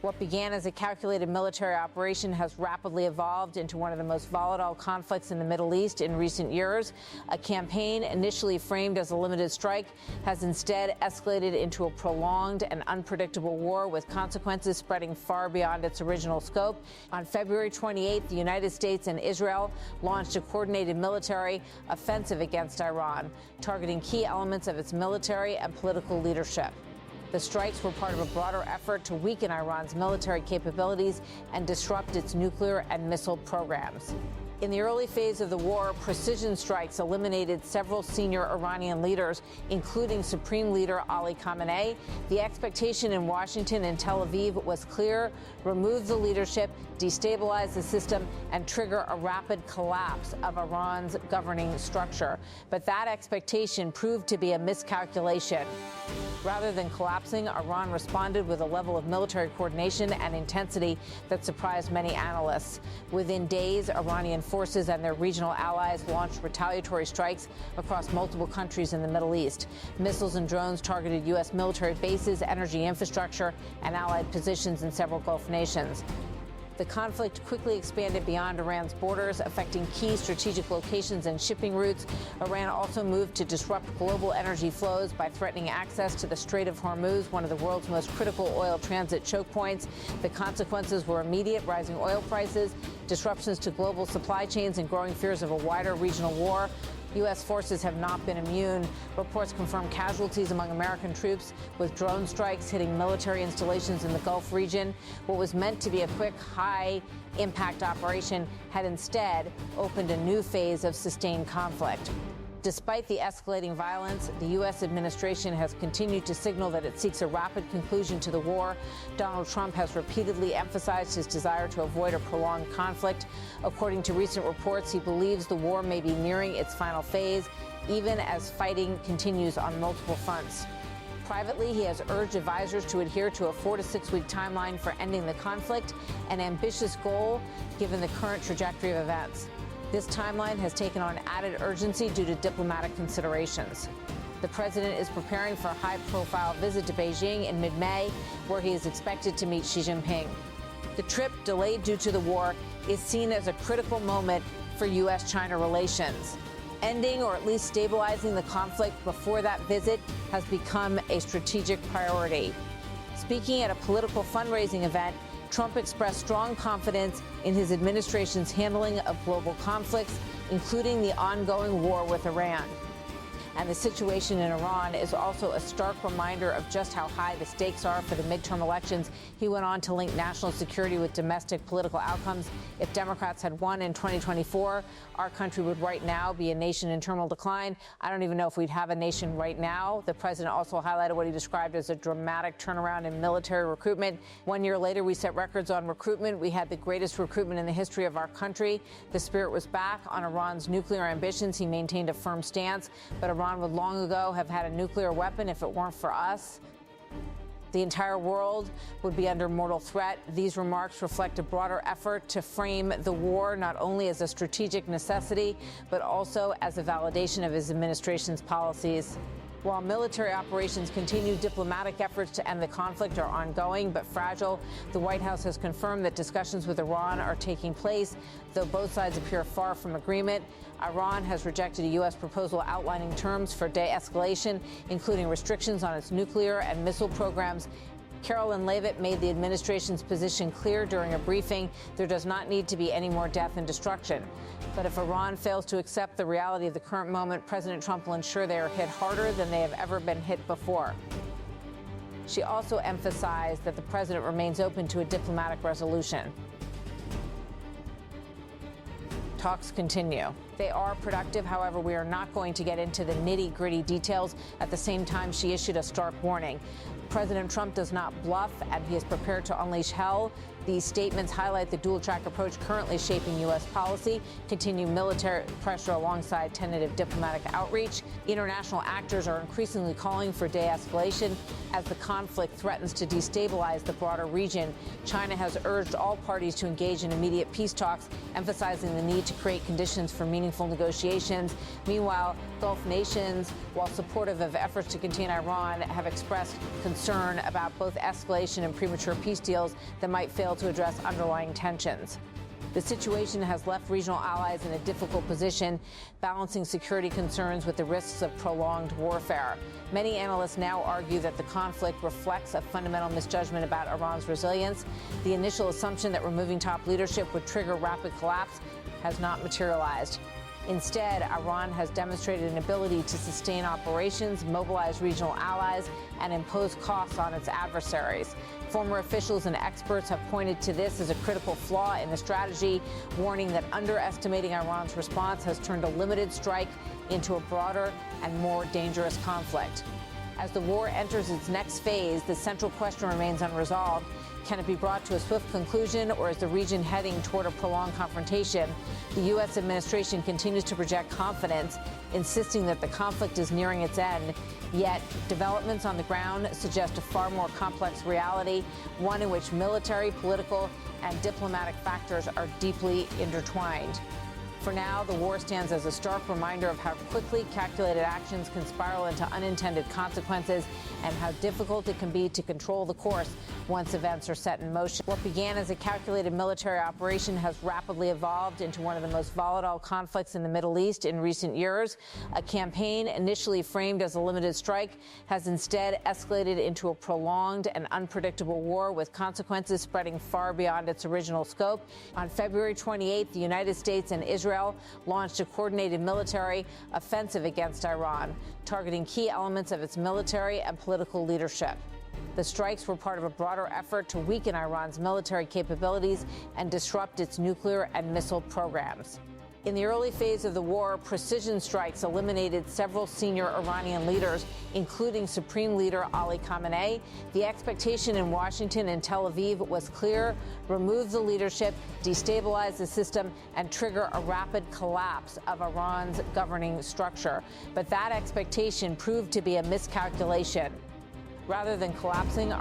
What began as a calculated military operation has rapidly evolved into one of the most volatile conflicts in the Middle East in recent years. A campaign initially framed as a limited strike has instead escalated into a prolonged and unpredictable war with consequences spreading far beyond its original scope. On February 28th, the United States and Israel launched a coordinated military offensive against Iran, targeting key elements of its military and political leadership. The strikes were part of a broader effort to weaken Iran's military capabilities and disrupt its nuclear and missile programs. In the early phase of the war, precision strikes eliminated several senior Iranian leaders, including Supreme Leader Ali Khamenei. The expectation in Washington and Tel Aviv was clear: remove the leadership, destabilize the system, and trigger a rapid collapse of Iran's governing structure. But that expectation proved to be a miscalculation. Rather than collapsing, Iran responded with a level of military coordination and intensity that surprised many analysts. Within days, Iranian forces and their regional allies launched retaliatory strikes across multiple countries in the Middle East. Missiles and drones targeted U.S. military bases, energy infrastructure, and allied positions in several Gulf nations. The conflict quickly expanded beyond Iran's borders, affecting key strategic locations and shipping routes. Iran also moved to disrupt global energy flows by threatening access to the Strait of Hormuz, one of the world's most critical oil transit choke points. The consequences were immediate: rising oil prices, disruptions to global supply chains, and growing fears of a wider regional war. U.S. forces have not been immune. Reports confirm casualties among American troops, with drone strikes hitting military installations in the Gulf region. What was meant to be a quick, high-impact operation had instead opened a new phase of sustained conflict. Despite the escalating violence, the U.S. administration has continued to signal that it seeks a rapid conclusion to the war. Donald Trump has repeatedly emphasized his desire to avoid a prolonged conflict. According to recent reports, he believes the war may be nearing its final phase, even as fighting continues on multiple fronts. Privately, he has urged advisors to adhere to a 4 to 6 week timeline for ending the conflict, an ambitious goal given the current trajectory of events. This timeline has taken on added urgency due to diplomatic considerations. The president is preparing for a high-profile visit to Beijing in mid-May, where he is expected to meet Xi Jinping. The trip, delayed due to the war, is seen as a critical moment for U.S.-China relations. Ending or at least stabilizing the conflict before that visit has become a strategic priority. Speaking at a political fundraising event, Trump expressed strong confidence in his administration's handling of global conflicts, including the ongoing war with Iran. And the situation in Iran is also a stark reminder of just how high the stakes are for the midterm elections. He went on to link national security with domestic political outcomes. If Democrats had won in 2024, our country would right now be a nation in terminal decline. I don't even know if we'd have a nation right now. The president also highlighted what he described as a dramatic turnaround in military recruitment. 1 year later, we set records on recruitment. We had the greatest recruitment in the history of our country. The spirit was back on Iran's nuclear ambitions. He maintained a firm stance, but Iran would long ago have had a nuclear weapon if it weren't for us. The entire world would be under mortal threat. These remarks reflect a broader effort to frame the war not only as a strategic necessity, but also as a validation of his administration's policies. While military operations continue, diplomatic efforts to end the conflict are ongoing but fragile. The White House has confirmed that discussions with Iran are taking place, though both sides appear far from agreement. Iran has rejected a U.S. proposal outlining terms for de-escalation, including restrictions on its nuclear and missile programs. Carolyn Leavitt made the administration's position clear during a briefing. There does not need to be any more death and destruction. But if Iran fails to accept the reality of the current moment, President Trump will ensure they are hit harder than they have ever been hit before. She also emphasized that the president remains open to a diplomatic resolution. Talks continue. They are productive. However, we are not going to get into the nitty-gritty details. At the same time, she issued a stark warning. President Trump does not bluff, and he is prepared to unleash hell. These statements highlight the dual-track approach currently shaping U.S. policy, continue military pressure alongside tentative diplomatic outreach. International actors are increasingly calling for de-escalation as the conflict threatens to destabilize the broader region. China has urged all parties to engage in immediate peace talks, emphasizing the need to create conditions for meaningful meaningful negotiations. Meanwhile, Gulf nations, while supportive of efforts to contain Iran, have expressed concern about both escalation and premature peace deals that might fail to address underlying tensions. The situation has left regional allies in a difficult position, balancing security concerns with the risks of prolonged warfare. Many analysts now argue that the conflict reflects a fundamental misjudgment about Iran's resilience. The initial assumption that removing top leadership would trigger rapid collapse has not materialized. Instead, Iran has demonstrated an ability to sustain operations, mobilize regional allies, and impose costs on its adversaries. Former officials and experts have pointed to this as a critical flaw in the strategy, warning that underestimating Iran's response has turned a limited strike into a broader and more dangerous conflict. As the war enters its next phase, the central question remains unresolved. Can it be brought to a swift conclusion, or is the region heading toward a prolonged confrontation? The U.S. administration continues to project confidence, insisting that the conflict is nearing its end. Yet, developments on the ground suggest a far more complex reality, one in which military, political, and diplomatic factors are deeply intertwined. For now, the war stands as a stark reminder of how quickly calculated actions can spiral into unintended consequences and how difficult it can be to control the course once events are set in motion. What began as a calculated military operation has rapidly evolved into one of the most volatile conflicts in the Middle East in recent years. A campaign initially framed as a limited strike has instead escalated into a prolonged and unpredictable war with consequences spreading far beyond its original scope. On February 28th, the United States and Israel launched a coordinated military offensive against Iran, targeting key elements of its military and political leadership. The strikes were part of a broader effort to weaken Iran's military capabilities and disrupt its nuclear and missile programs. In the early phase of the war, precision strikes eliminated several senior Iranian leaders, including Supreme Leader Ali Khamenei. The expectation in Washington and Tel Aviv was clear: remove the leadership, destabilize the system, and trigger a rapid collapse of Iran's governing structure. But that expectation proved to be a miscalculation. Rather than collapsing,